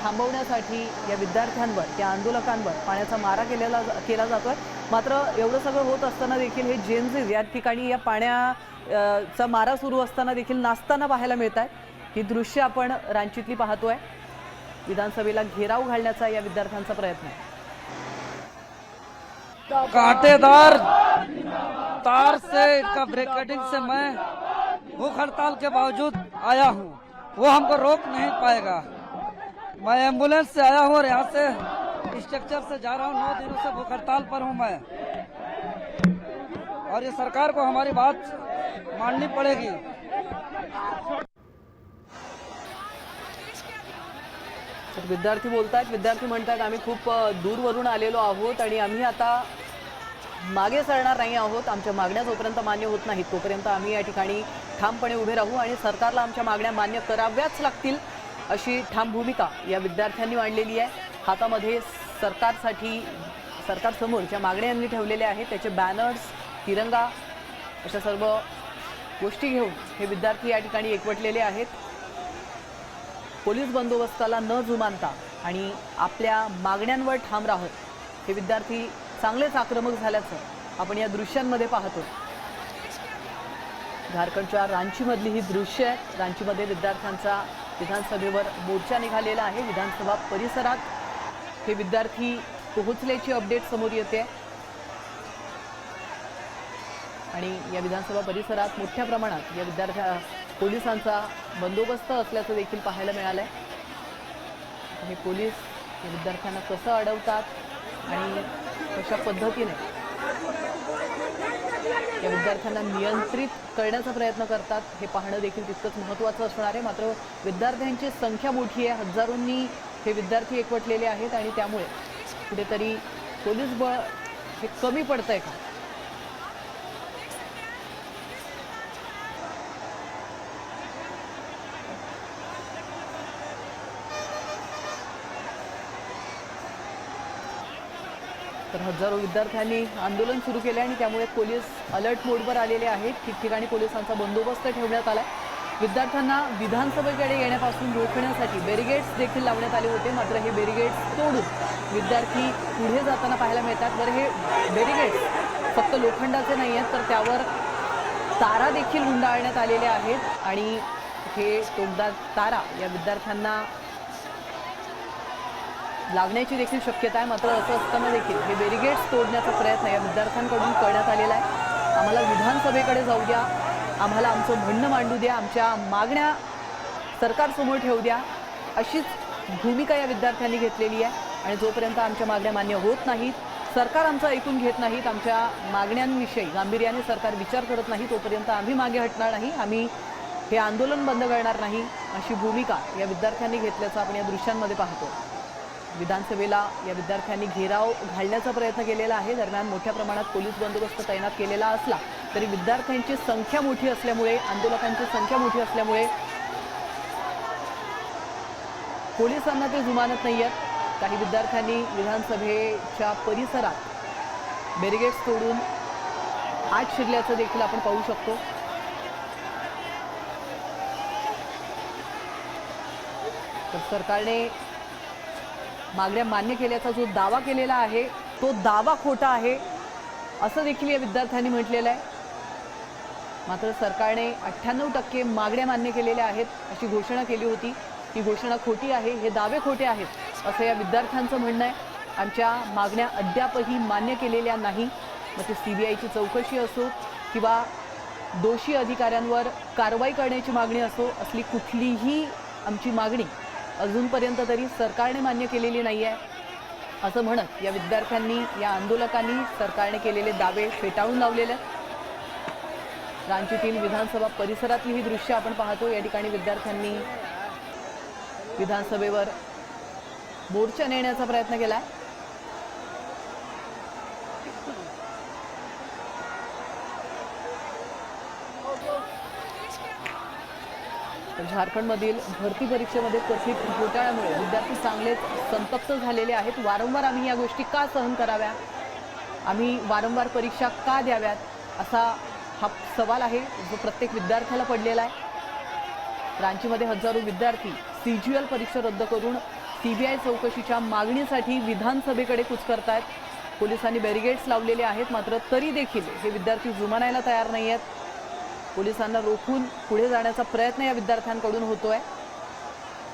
थांबवण्यासाठी या विद्यार्थ्यांवर, त्या आंदोलकांवर पाण्याचा मारा केला जातोय। मात्र एवढं सगळं होत असताना देखील हे जेनझीज या ठिकाणी या पाण्याचा मारा सुरू असताना देखील नाचताना पाहायला मिळत आहे। ही दृश्य आपण रांचीतली पाहतोय। विधानसभेला घेराव घालण्याचा या विद्यार्थ्यांचा प्रयत्न आहे। कांटेदार तार से का ब्रेकेटिंग से मैं भूख हड़ताल के बावजूद आया हूँ, वो हमको रोक नहीं पाएगा। मैं एम्बुलेंस से आया हूँ और यहाँ से स्ट्रक्चर से जा रहा हूँ। 9 दिनों से भूख हड़ताल पर हूँ मैं, और ये सरकार को हमारी बात माननी पड़ेगी। विद्यार्थी बोलतात, विद्यार्थी म्हणतात आम्ही खूप दूरवरून आलेलो आहोत आणि आम्ही आता मागे सरणार नाही आहोत। आमच्या मागण्या जोपर्यंत मान्य होत नाहीत तोपर्यंत आम्ही या ठिकाणी ठामपणे उभे राहू आणि सरकारला आमच्या मागण्या मान्य कराव्याच लागतील अशी ठाम भूमिका या विद्यार्थ्यांनी मांडलेली आहे। हातामध्ये सरकारसमोर ज्या मागण्या यांनी ठेवलेल्या आहेत त्याचे बॅनर्स, तिरंगा अशा सर्व गोष्टी घेऊन हे विद्यार्थी या ठिकाणी एकवटलेले आहेत। पोलीस बंदोबस्ताला न जुमानता आणि आपल्या मागण्यांवर ठाम राहत हे विद्यार्थी चांगलेच आक्रमक झाल्याचं आपण या दृश्यांमध्ये पाहतो। झारखंडच्या रांचीमधली ही दृश्य आहेत। रांचीमध्ये विद्यार्थ्यांचा विधानसभेवर मोर्चा निघालेला आहे। विधानसभा परिसरात हे विद्यार्थी पोहोचल्याची अपडेट समोर येते आणि या विधानसभा परिसरात मोठ्या प्रमाणात या पोलिसांचा बंदोबस्त असल्याचं देखील पाहायला मिळालंय। हे पोलीस या विद्यार्थ्यांना कसं अडवतात आणि कशा पद्धतीने या विद्यार्थ्यांना नियंत्रित करण्याचा प्रयत्न करतात हे पाहणं देखील तितकंच महत्त्वाचं असणार आहे। मात्र विद्यार्थ्यांची संख्या मोठी आहे, हजारोंनी हे विद्यार्थी एकवटलेले आहेत आणि त्यामुळे कुठेतरी पोलीस बळ हे कमी पडतंय का? तर हजारो विद्यार्थ्यांनी आंदोलन सुरू केले आणि त्यामुळे पोलीस अलर्ट मोडवर आलेले आहेत। ठिकठिकाणी पोलिसांचा बंदोबस्त ठेवण्यात आलाय। विद्यार्थ्यांना विधानसभेकडे येण्यापासून रोखण्यासाठी बॅरिगेड्स देखील लावण्यात आले होते। मात्र हे बॅरिगेड्स तोडून विद्यार्थी पुढे जाताना पाहायला मिळतात। तर हे बॅरिगेड्स फक्त लोखंडाचे नाही आहेत, तर त्यावर तारा देखील गुंडाळण्यात आलेल्या आहेत आणि हे टोकदार तारा या विद्यार्थ्यांना लागण्याची देखील शक्यता आहे। मात्र असं असताना देखील हे बॅरिगेड्स तोडण्याचा प्रयत्न या विद्यार्थ्यांकडून करण्यात आलेला आहे। आम्हाला विधानसभेकडे जाऊ द्या, आम्हाला आमचं म्हणणं मांडू द्या, आमच्या मागण्या सरकारसमोर ठेवू द्या, अशीच भूमिका या विद्यार्थ्यांनी घेतलेली आहे। आणि जोपर्यंत आमच्या मागण्या मान्य होत नाहीत, सरकार आमचं ऐकून घेत नाहीत, आमच्या मागण्यांविषयी गांभीर्याने सरकार विचार करत नाही, तोपर्यंत आम्ही मागे हटणार नाही, आम्ही हे आंदोलन बंद करणार नाही, अशी भूमिका या विद्यार्थ्यांनी घेतल्याचं आपण या दृश्यांमध्ये पाहतो। विधानसभेला या विद्यार्थ्यांनी घेराव घालण्याचा प्रयत्न केलेला आहे। दरम्यान मोठ्या प्रमाणात पोलीस बंदोबस्त तैनात केलेला असला तरी विद्यार्थ्यांची संख्या मोठी असल्यामुळे, आंदोलकांची संख्या मोठी असल्यामुळे पोलिसांना ते जुमानत नाहीयेत। काही विद्यार्थ्यांनी विधानसभेच्या परिसरात बॅरिगेड्स तोडून आत शिरल्याचं देखील आपण पाहू शकतो। तर सरकारने मागण्या मान्य केल्याचा जो दावा केलेला आहे तो दावा खोटा आहे असं देखील या विद्यार्थ्यांनी म्हटलेलं आहे। मात्र सरकारने 98% मागण्या मान्य केलेल्या आहेत अशी घोषणा केली होती, ही घोषणा खोटी आहे, हे दावे खोटे आहेत असं या विद्यार्थ्यांचं म्हणणं आहे। आमच्या मागण्या अद्यापही मान्य केलेल्या नाही। मग ते सीबीआयची चौकशी असो किंवा दोषी अधिकाऱ्यांवर कारवाई करण्याची मागणी असो, असली कुठलीही आमची मागणी अजूनपर्यंत तरी सरकारने मान्य केलेली नाही आहे असं म्हणत या विद्यार्थ्यांनी, या आंदोलकांनी सरकारने केलेले दावे फेटाळून लावलेले आहेत। रांचीतील विधानसभा परिसरातली ही दृश्य आपण पाहतो। या ठिकाणी विद्यार्थ्यांनी विधानसभेवर मोर्चा नेण्याचा प्रयत्न केलाय। झारखंडमधील भरती परीक्षेमध्ये कथित घोटाळ्यामुळे विद्यार्थी चांगलेच संतप्त झालेले आहेत। वारंवार आम्ही या गोष्टी का सहन कराव्या, आम्ही वारंवार परीक्षा का द्याव्यात, असा हा सवाल आहे जो प्रत्येक विद्यार्थ्याला पडलेला आहे। रांचीमध्ये हजारो विद्यार्थी सीजीएल परीक्षा रद्द करून सीबीआय चौकशीच्या मागणीसाठी विधानसभेकडे कूच करतायत। पोलिसांनी बॅरिगेड्स लावलेले आहेत, मात्र तरी देखील हे विद्यार्थी जुमानायला तयार नाही आहेत। पोलिसांना रोखून पुढे जाण्याचा प्रयत्न या विद्यार्थ्यांकडून होतोय।